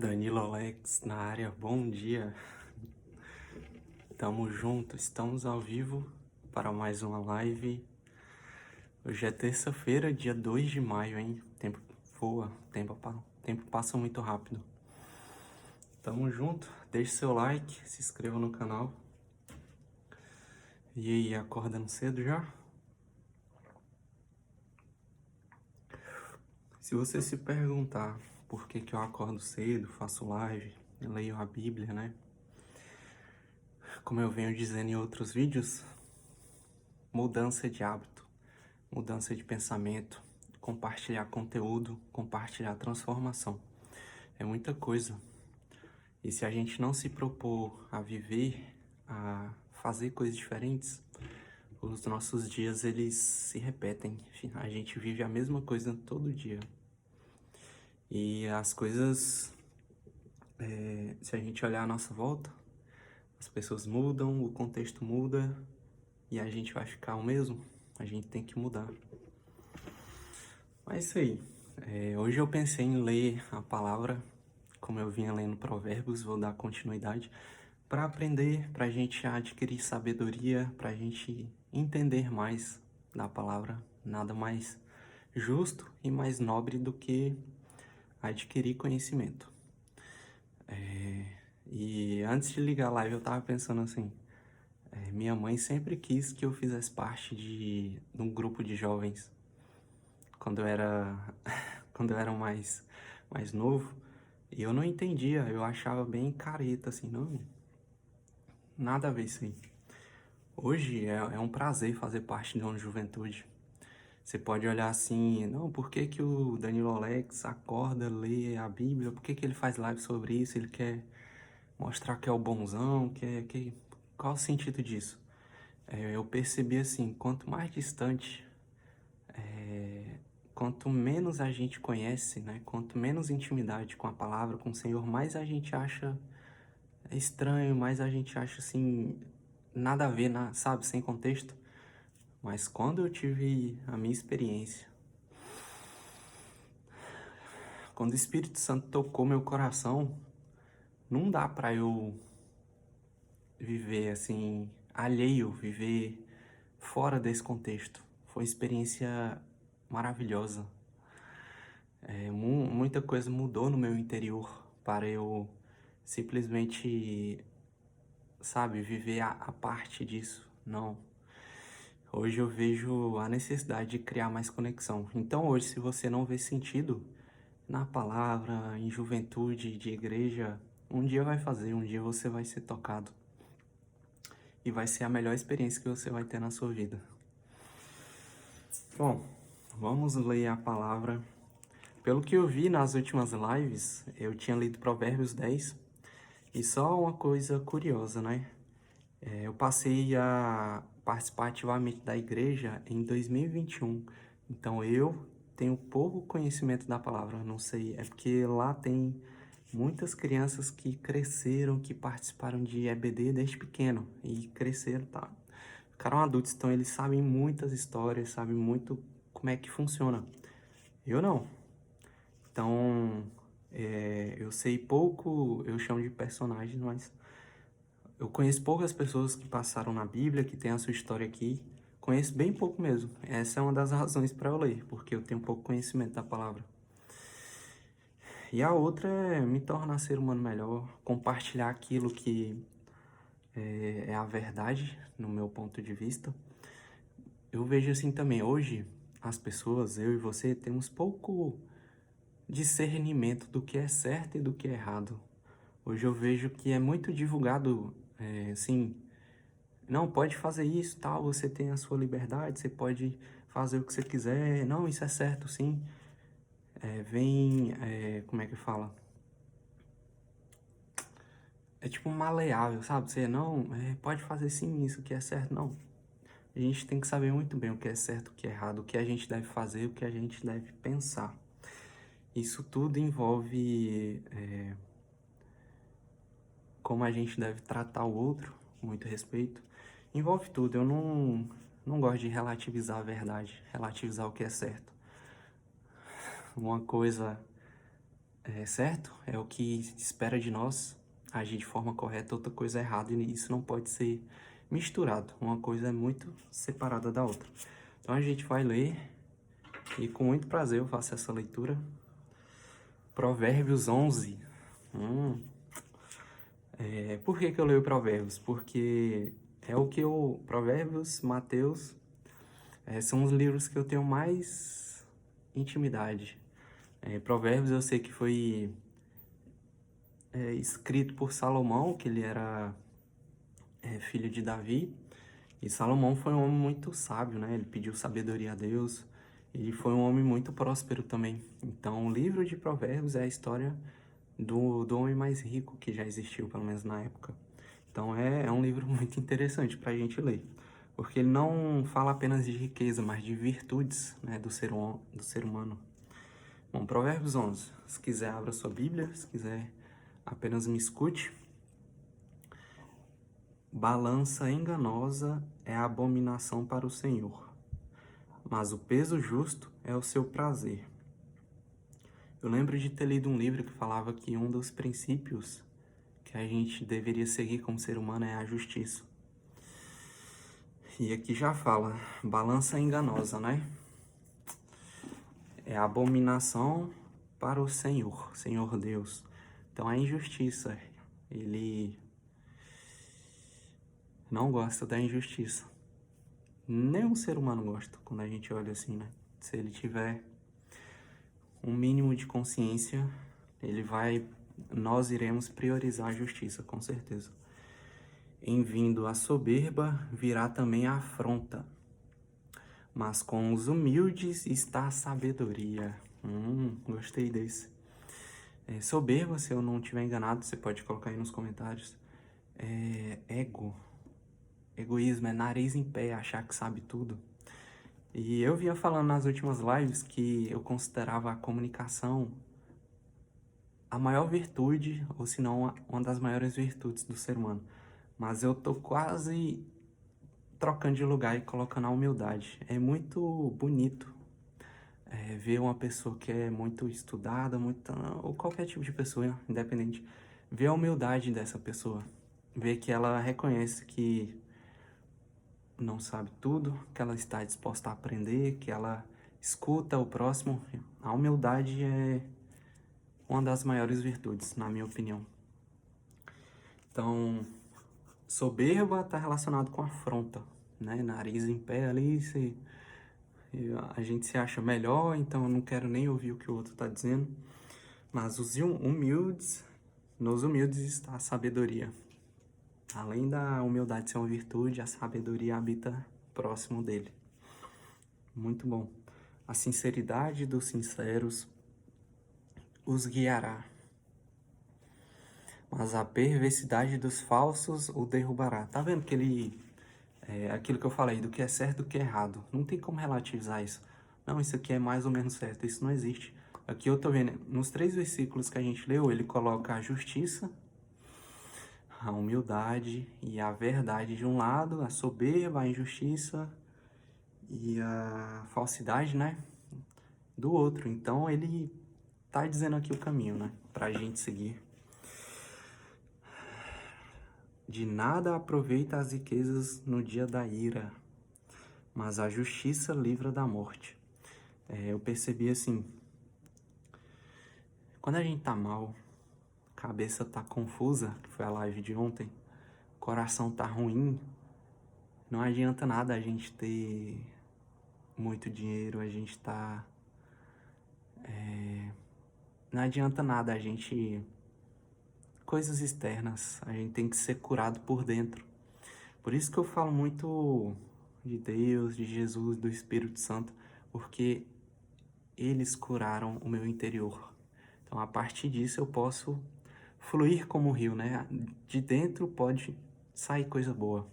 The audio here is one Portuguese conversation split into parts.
Danilo Alex na área, bom dia. Tamo junto, estamos ao vivo para mais uma live. Hoje é terça-feira, dia 2 de maio, hein? O tempo voa, o tempo passa muito rápido. Tamo junto, deixe seu like, se inscreva no canal. E aí, acordando cedo já? Se você se perguntar por que eu acordo cedo, faço live, leio a Bíblia, né? Como eu venho dizendo em outros vídeos, mudança de hábito, mudança de pensamento, compartilhar conteúdo, compartilhar transformação. É muita coisa. E se a gente não se propor a viver, a fazer coisas diferentes, os nossos dias eles se repetem. A gente vive a mesma coisa todo dia. E as coisas, se a gente olhar à nossa volta, as pessoas mudam, o contexto muda e a gente vai ficar o mesmo. A gente tem que mudar. Mas é isso aí. Hoje eu pensei em ler a palavra, como eu vinha lendo Provérbios, vou dar continuidade, para aprender, para a gente adquirir sabedoria, para a gente entender mais da palavra. Nada mais justo e mais nobre do que adquirir conhecimento. E antes de ligar a live eu tava pensando assim, minha mãe sempre quis que eu fizesse parte de um grupo de jovens quando eu era quando eu era mais novo, e eu não entendia, eu achava bem careta assim, não, nada a ver isso aí. Hoje é um prazer fazer parte de uma juventude. Você pode olhar assim, não, por que que o Danilo Alex acorda, lê a Bíblia, por que que ele faz live sobre isso, ele quer mostrar que é o bonzão, qual o sentido disso? Eu percebi assim, quanto mais distante, quanto menos a gente conhece, né? Quanto menos intimidade com a palavra, com o Senhor, mais a gente acha estranho, mais a gente acha assim, nada a ver, sabe, sem contexto. Mas quando eu tive a minha experiência, quando o Espírito Santo tocou meu coração, não dá pra eu viver assim, alheio, viver fora desse contexto. Foi uma experiência maravilhosa. Muita coisa mudou no meu interior para eu simplesmente, sabe, viver a parte disso. Não. Hoje eu vejo a necessidade de criar mais conexão. Então hoje, se você não vê sentido na palavra, em juventude, de igreja, um dia vai fazer, um dia você vai ser tocado. E vai ser a melhor experiência que você vai ter na sua vida. Bom, vamos ler a palavra. Pelo que eu vi nas últimas lives, eu tinha lido Provérbios 10. E só uma coisa curiosa, né? Eu passei a participar ativamente da igreja em 2021. Então eu tenho pouco conhecimento da palavra, não sei. É porque lá tem muitas crianças que cresceram, que participaram de EBD desde pequeno. E cresceram, tá? Ficaram adultos, então eles sabem muitas histórias, sabem muito como é que funciona. Eu não. Então, eu sei pouco, eu chamo de personagens, mas eu conheço poucas pessoas que passaram na Bíblia, que tem a sua história aqui. Conheço bem pouco mesmo. Essa é uma das razões para eu ler, porque eu tenho pouco conhecimento da palavra. E a outra é me tornar ser humano melhor, compartilhar aquilo que é a verdade, no meu ponto de vista. Eu vejo assim também, hoje, as pessoas, eu e você, temos pouco discernimento do que é certo e do que é errado. Hoje eu vejo que é muito divulgado, assim, não, pode fazer isso, tal, você tem a sua liberdade, você pode fazer o que você quiser, não, isso é certo, sim. Como é que fala? É tipo maleável, sabe? Você não, pode fazer sim isso que é certo, não. A gente tem que saber muito bem o que é certo, o que é errado, o que a gente deve fazer, o que a gente deve pensar. Isso tudo envolve como a gente deve tratar o outro, com muito respeito. Envolve tudo. Eu não gosto de relativizar a verdade, relativizar o que é certo. Uma coisa é certo, é o que se espera de nós, agir de forma correta, outra coisa é errada, e isso não pode ser misturado. Uma coisa é muito separada da outra. Então a gente vai ler, e com muito prazer eu faço essa leitura. Provérbios 11. Por que eu leio Provérbios? Porque é o que eu... Provérbios, Mateus, são os livros que eu tenho mais intimidade. Provérbios eu sei que foi escrito por Salomão, que ele era filho de Davi. E Salomão foi um homem muito sábio, né? Ele pediu sabedoria a Deus. Ele foi um homem muito próspero também. Então, o livro de Provérbios é a história do homem mais rico que já existiu, pelo menos na época. Então, é um livro muito interessante para a gente ler. Porque ele não fala apenas de riqueza, mas de virtudes, né, do ser humano. Bom, Provérbios 11. Se quiser, abra sua Bíblia. Se quiser, apenas me escute. Balança enganosa é a abominação para o Senhor, mas o peso justo é o seu prazer. Eu lembro de ter lido um livro que falava que um dos princípios que a gente deveria seguir como ser humano é a justiça. E aqui já fala, balança enganosa, né? É a abominação para o Senhor, Senhor Deus. Então a injustiça, ele não gosta da injustiça. Nenhum ser humano gosta quando a gente olha assim, né? Se ele tiver um mínimo de consciência, nós iremos priorizar a justiça, com certeza. Em vindo a soberba, virá também a afronta, mas com os humildes está a sabedoria. Gostei desse. Soberba, se eu não estiver enganado, você pode colocar aí nos comentários. Egoísmo, é nariz em pé, achar que sabe tudo. E eu vinha falando nas últimas lives que eu considerava a comunicação a maior virtude, ou se não, uma das maiores virtudes do ser humano. Mas eu tô quase trocando de lugar e colocando a humildade. É muito bonito ver uma pessoa que é muito estudada, ou qualquer tipo de pessoa, independente, ver a humildade dessa pessoa. Ver que ela reconhece que não sabe tudo, que ela está disposta a aprender, que ela escuta o próximo. A humildade é uma das maiores virtudes, na minha opinião. Então, soberba está relacionado com afronta, né? Nariz em pé ali, a gente se acha melhor, então eu não quero nem ouvir o que o outro está dizendo. Mas nos humildes está a sabedoria. Além da humildade ser uma virtude, a sabedoria habita próximo dele. Muito bom. A sinceridade dos sinceros os guiará, mas a perversidade dos falsos o derrubará. Tá vendo que aquilo que eu falei, do que é certo e do que é errado. Não tem como relativizar isso. Não, isso aqui é mais ou menos certo, isso não existe. Aqui eu tô vendo, nos 3 versículos que a gente leu, ele coloca a justiça, a humildade e a verdade de um lado, a soberba, a injustiça e a falsidade, né, do outro. Então ele tá dizendo aqui o caminho, né, pra gente seguir. De nada aproveita as riquezas no dia da ira, mas a justiça livra da morte. Eu percebi assim, quando a gente tá mal, a cabeça tá confusa, que foi a live de ontem, o coração tá ruim, não adianta nada a gente ter muito dinheiro, a gente tá... não adianta nada a gente... coisas externas, a gente tem que ser curado por dentro. Por isso que eu falo muito de Deus, de Jesus, do Espírito Santo, porque eles curaram o meu interior. Então, a partir disso, eu posso fluir como o rio, né? De dentro pode sair coisa boa.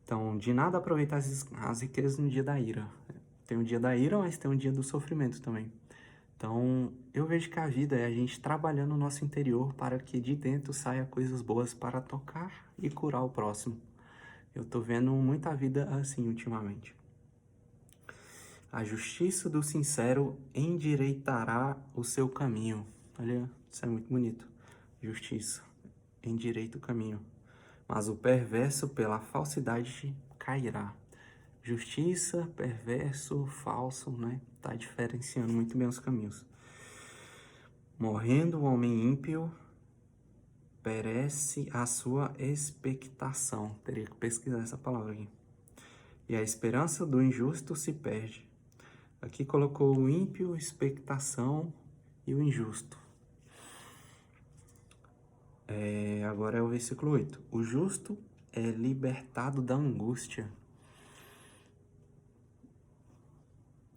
Então, de nada aproveitar as riquezas no dia da ira. Tem o dia da ira, mas tem o dia do sofrimento também. Então, eu vejo que a vida é a gente trabalhando o nosso interior para que de dentro saia coisas boas para tocar e curar o próximo. Eu tô vendo muita vida assim ultimamente. A justiça do sincero endireitará o seu caminho. Olha, isso é muito bonito. Justiça, endireita o caminho. Mas o perverso pela falsidade cairá. Justiça, perverso, falso, né? Tá diferenciando muito bem os caminhos. Morrendo o homem ímpio, perece a sua expectação. Teria que pesquisar essa palavra aqui. E a esperança do injusto se perde. Aqui colocou o ímpio, expectação e o injusto. Agora é o versículo 8. O justo é libertado da angústia.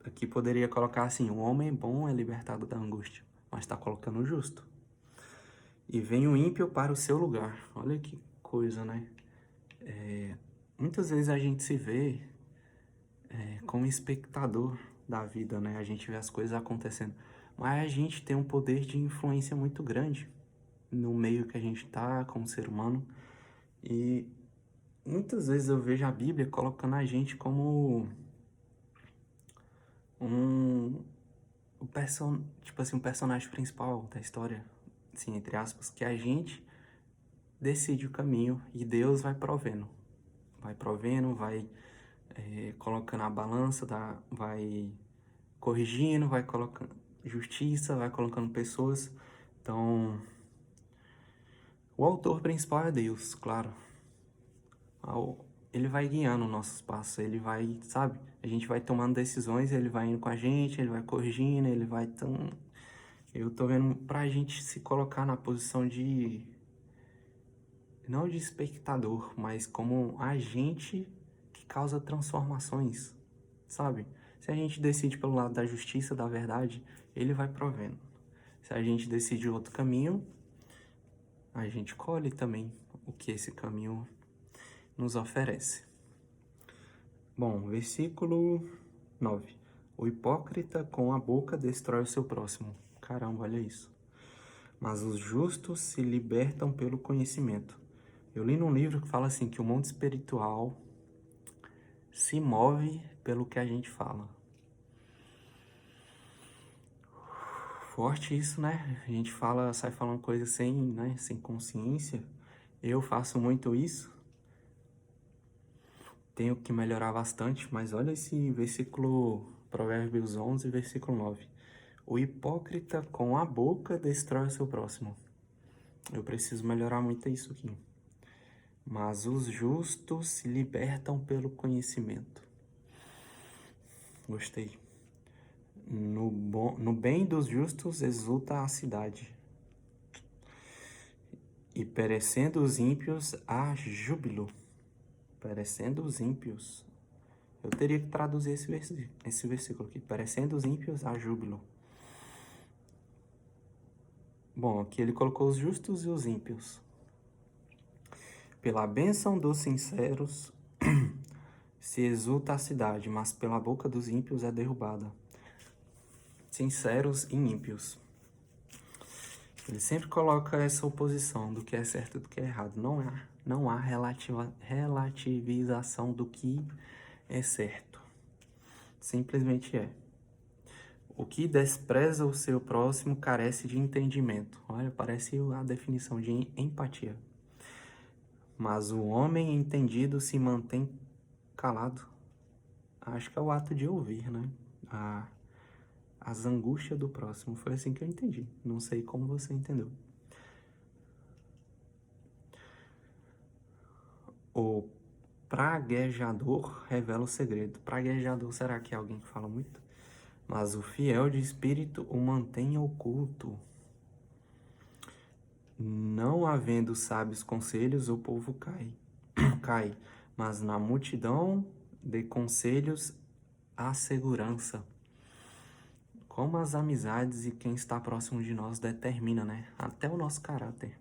Aqui poderia colocar assim, o homem bom é libertado da angústia, mas está colocando o justo. E vem o ímpio para o seu lugar. Olha que coisa, né? Muitas vezes a gente se vê como espectador da vida, né? A gente vê as coisas acontecendo. Mas a gente tem um poder de influência muito grande no meio que a gente tá como ser humano. E muitas vezes eu vejo a Bíblia colocando a gente como tipo assim, um personagem principal da história, assim, entre aspas, que a gente decide o caminho e Deus vai provendo. Vai provendo, vai colocando a balança, vai corrigindo, vai colocando justiça, vai colocando pessoas. Então, o autor principal é Deus, claro. Ele vai guiando nossos passos, ele vai, sabe? A gente vai tomando decisões, ele vai indo com a gente, ele vai corrigindo, ele vai tão... Eu tô vendo pra gente se colocar na posição de... não de espectador, mas como agente que causa transformações, sabe? Se a gente decide pelo lado da justiça, da verdade, ele vai provendo. Se a gente decide outro caminho, a gente colhe também o que esse caminho nos oferece. Bom, versículo 9. O hipócrita com a boca destrói o seu próximo. Caramba, olha isso. Mas os justos se libertam pelo conhecimento. Eu li num livro que fala assim, que o mundo espiritual se move pelo que a gente fala. Forte isso, né? A gente sai falando coisas sem consciência. Eu faço muito isso. Tenho que melhorar bastante, mas olha esse versículo, Provérbios 11, versículo 9. O hipócrita com a boca destrói o seu próximo. Eu preciso melhorar muito isso aqui. Mas os justos se libertam pelo conhecimento. Gostei. No bem dos justos exulta a cidade. E perecendo os ímpios, há júbilo. Perecendo os ímpios. Eu teria que traduzir esse versículo aqui. Perecendo os ímpios, há júbilo. Bom, aqui ele colocou os justos e os ímpios. Pela bênção dos sinceros se exulta a cidade, mas pela boca dos ímpios é derrubada. Sinceros e ímpios. Ele sempre coloca essa oposição do que é certo e do que é errado. Não há relativização do que é certo. Simplesmente é. O que despreza o seu próximo carece de entendimento. Olha, parece a definição de empatia. Mas o homem entendido se mantém calado. Acho que é o ato de ouvir, né? As angústias do próximo. Foi assim que eu entendi. Não sei como você entendeu. O praguejador revela o segredo. Praguejador, será que é alguém que fala muito? Mas o fiel de espírito o mantém oculto. Não havendo sábios conselhos, o povo cai. Mas na multidão de conselhos há segurança. Como as amizades e quem está próximo de nós determina, né? Até o nosso caráter.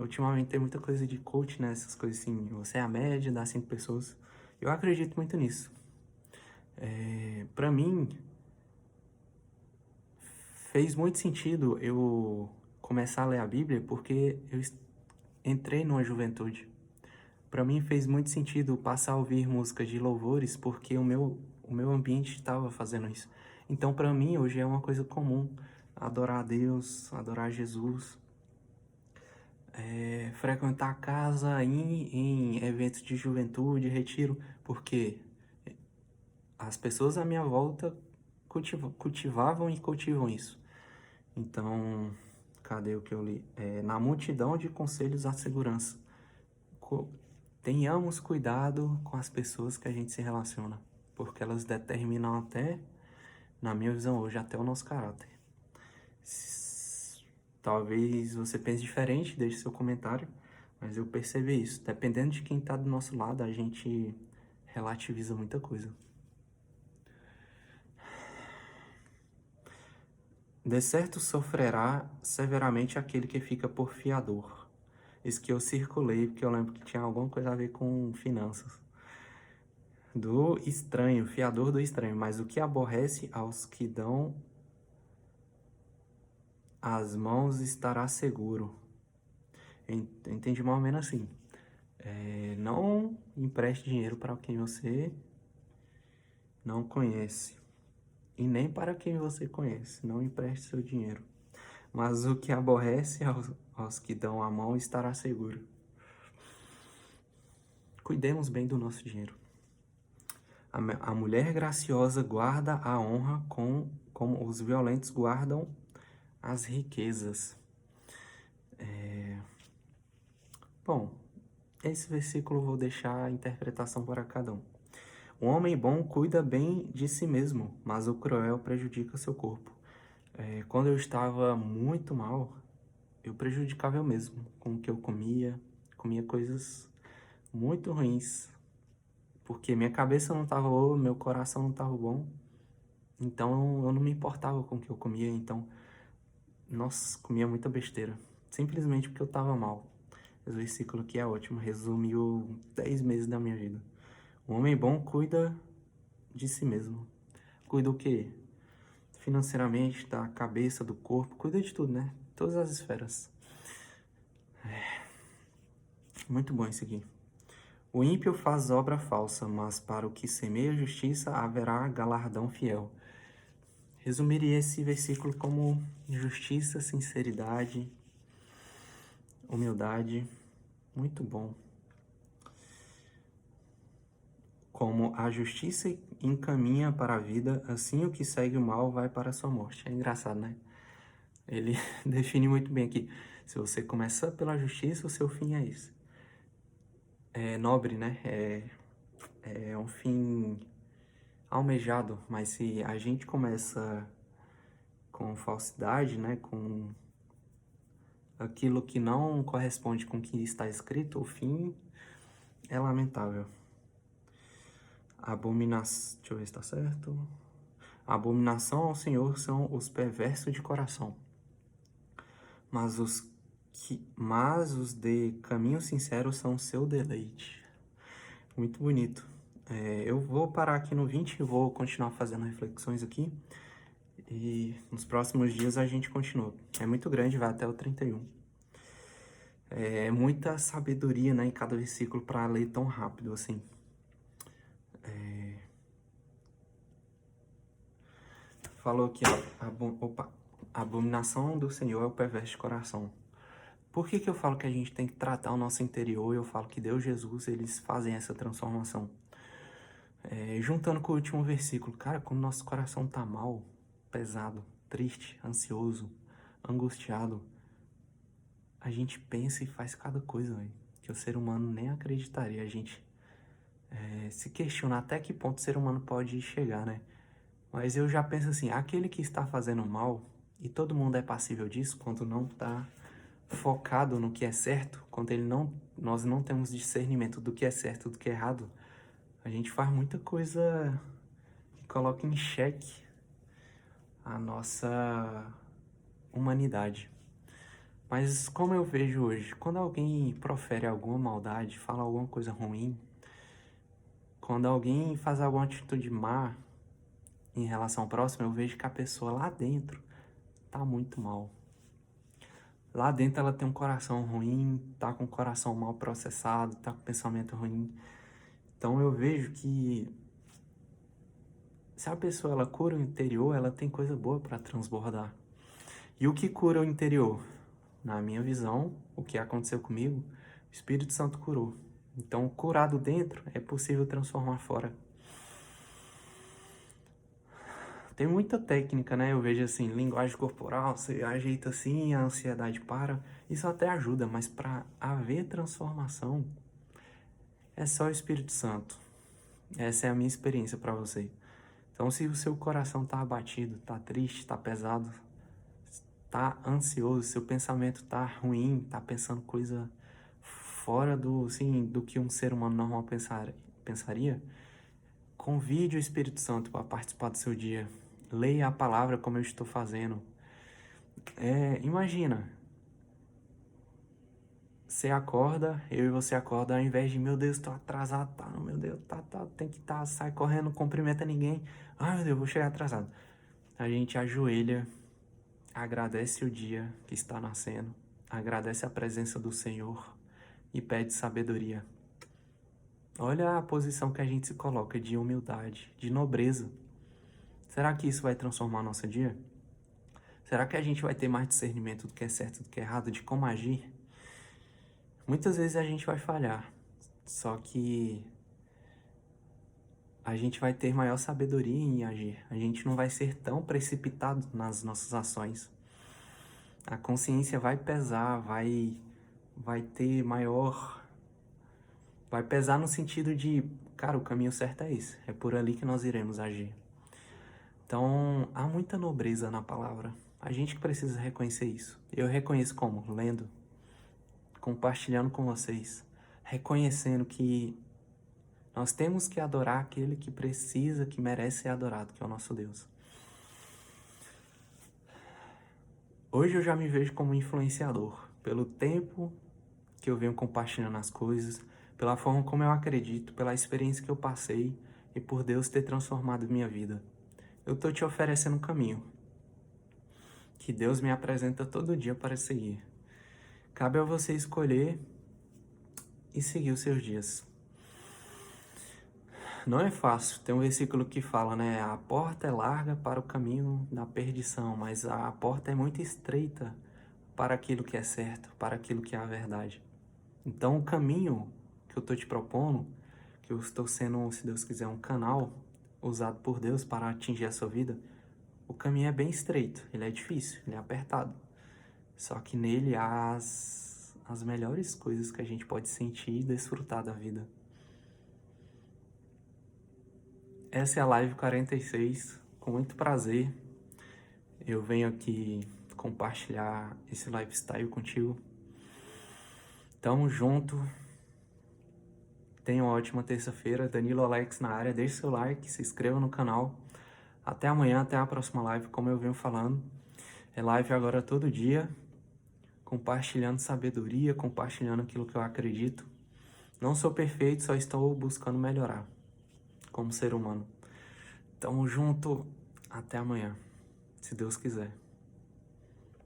Ultimamente tem muita coisa de coach, né? Essas coisas assim, você é a média das 5 pessoas. Eu acredito muito nisso. Pra mim, fez muito sentido eu começar a ler a Bíblia porque eu entrei numa juventude. Pra mim fez muito sentido passar a ouvir músicas de louvores porque o meu ambiente estava fazendo isso. Então pra mim hoje é uma coisa comum adorar a Deus, adorar Jesus, frequentar a casa, ir em eventos de juventude, retiro, porque as pessoas à minha volta cultivavam e cultivam isso. Então, cadê o que eu li? Na multidão de conselhos à segurança. Tenhamos cuidado com as pessoas que a gente se relaciona, porque elas determinam até, na minha visão hoje, até o nosso caráter. Talvez você pense diferente, deixe seu comentário, mas eu percebi isso. Dependendo de quem está do nosso lado, a gente relativiza muita coisa. De certo sofrerá severamente aquele que fica por fiador. Isso que eu circulei, porque eu lembro que tinha alguma coisa a ver com finanças. Do estranho, fiador do estranho, mas o que aborrece aos que dão as mãos estará seguro. Entendi mais ou menos assim. Não empreste dinheiro para quem você não conhece. E nem para quem você conhece. Não empreste seu dinheiro. Mas o que aborrece aos que dão a mão estará seguro. Cuidemos bem do nosso dinheiro. A mulher graciosa guarda a honra como os violentos guardam as riquezas. Bom, esse versículo eu vou deixar a interpretação para cada um. O homem bom cuida bem de si mesmo, mas o cruel prejudica seu corpo. Quando eu estava muito mal, eu prejudicava eu mesmo com o que eu comia coisas muito ruins, porque minha cabeça não estava boa, meu coração não estava bom, então eu não me importava com o que eu comia, então, nossa, comia muita besteira, simplesmente porque eu estava mal. Esse versículo aqui é ótimo, resumiu 10 meses da minha vida. O homem bom cuida de si mesmo. Cuida o quê? Financeiramente, da cabeça, do corpo, cuida de tudo, né? Todas as esferas. Muito bom isso aqui. O ímpio faz obra falsa, mas para o que semeia justiça haverá galardão fiel. Resumiria esse versículo como justiça, sinceridade, humildade. Muito bom. Como a justiça encaminha para a vida, assim o que segue o mal vai para a sua morte. É engraçado, né? Ele define muito bem aqui. Se você começa pela justiça, o seu fim é isso. É nobre, né? É um fim almejado, mas se a gente começa com falsidade, né? Com aquilo que não corresponde com o que está escrito, o fim é lamentável. Deixa eu ver se está certo. A abominação ao Senhor são os perversos de coração, mas os de caminho sincero são seu deleite. Muito bonito. Eu vou parar aqui no 20 e vou continuar fazendo reflexões aqui. E nos próximos dias a gente continua. É muito grande, vai até o 31. É muita sabedoria, né, em cada versículo para ler tão rápido assim. Falou aqui, ó, a abominação do Senhor é o perverso de coração. Por que eu falo que a gente tem que tratar o nosso interior? Eu falo que Deus e Jesus, eles fazem essa transformação. Juntando com o último versículo, cara, quando nosso coração tá mal, pesado, triste, ansioso, angustiado, a gente pensa e faz cada coisa, véio, que o ser humano nem acreditaria. A gente se questiona até que ponto o ser humano pode chegar, né? Mas eu já penso assim, aquele que está fazendo mal, e todo mundo é passível disso, quando não está focado no que é certo, quando nós não temos discernimento do que é certo e do que é errado, a gente faz muita coisa que coloca em xeque a nossa humanidade. Mas como eu vejo hoje, quando alguém profere alguma maldade, fala alguma coisa ruim, quando alguém faz alguma atitude má em relação ao próximo, eu vejo que a pessoa lá dentro tá muito mal. Lá dentro ela tem um coração ruim, tá com o coração mal processado, tá com pensamento ruim. Então eu vejo que se a pessoa ela cura o interior, ela tem coisa boa para transbordar. E o que cura o interior? Na minha visão, o que aconteceu comigo, o Espírito Santo curou. Então, curado dentro, é possível transformar fora. Tem muita técnica, né? Eu vejo assim, linguagem corporal, você ajeita assim, a ansiedade para. Isso até ajuda, mas para haver transformação, é só o Espírito Santo. Essa é a minha experiência para você. Então, se o seu coração tá abatido, tá triste, tá pesado, tá ansioso, seu pensamento tá ruim, tá pensando coisa fora do, assim, do que um ser humano normal pensaria, convide o Espírito Santo para participar do seu dia. Leia a palavra como eu estou fazendo. Imagina, você acorda, eu e você acorda, ao invés de, meu Deus, tô atrasado, tá, meu Deus, tem que estar, sai correndo, não cumprimenta ninguém. Ai, meu Deus, vou chegar atrasado. A gente ajoelha, agradece o dia que está nascendo, agradece a presença do Senhor e pede sabedoria. Olha a posição que a gente se coloca de humildade, de nobreza. Será que isso vai transformar nosso dia? Será que a gente vai ter mais discernimento do que é certo e do que é errado, de como agir? Muitas vezes a gente vai falhar, só que a gente vai ter maior sabedoria em agir. A gente não vai ser tão precipitado nas nossas ações. A consciência vai pesar, vai ter maior... Vai pesar no sentido de, cara, o caminho certo é esse. É por ali que nós iremos agir. Então, há muita nobreza na palavra. A gente precisa reconhecer isso. Eu reconheço como? Lendo, compartilhando com vocês, reconhecendo que nós temos que adorar aquele que precisa, que merece ser adorado, que é o nosso Deus. Hoje eu já me vejo como influenciador, pelo tempo que eu venho compartilhando as coisas, pela forma como eu acredito, pela experiência que eu passei e por Deus ter transformado minha vida. Eu tô te oferecendo um caminho que Deus me apresenta todo dia para seguir. Cabe a você escolher e seguir os seus dias. Não é fácil. Tem um versículo que fala, né? A porta é larga para o caminho da perdição, mas a porta é muito estreita para aquilo que é certo, para aquilo que é a verdade. Então, o caminho que eu estou te propondo, que eu estou sendo, se Deus quiser, um canal usado por Deus para atingir a sua vida, o caminho é bem estreito, ele é difícil, ele é apertado. Só que nele há as melhores coisas que a gente pode sentir e desfrutar da vida. Essa é a live 46, com muito prazer. Eu venho aqui compartilhar esse lifestyle contigo. Tamo junto. Tenha uma ótima terça-feira. Danilo Alex na área. Deixe seu like, se inscreva no canal. Até amanhã, até a próxima live, como eu venho falando. É live agora todo dia, compartilhando sabedoria, compartilhando aquilo que eu acredito. Não sou perfeito, só estou buscando melhorar como ser humano. Tamo junto, até amanhã, se Deus quiser.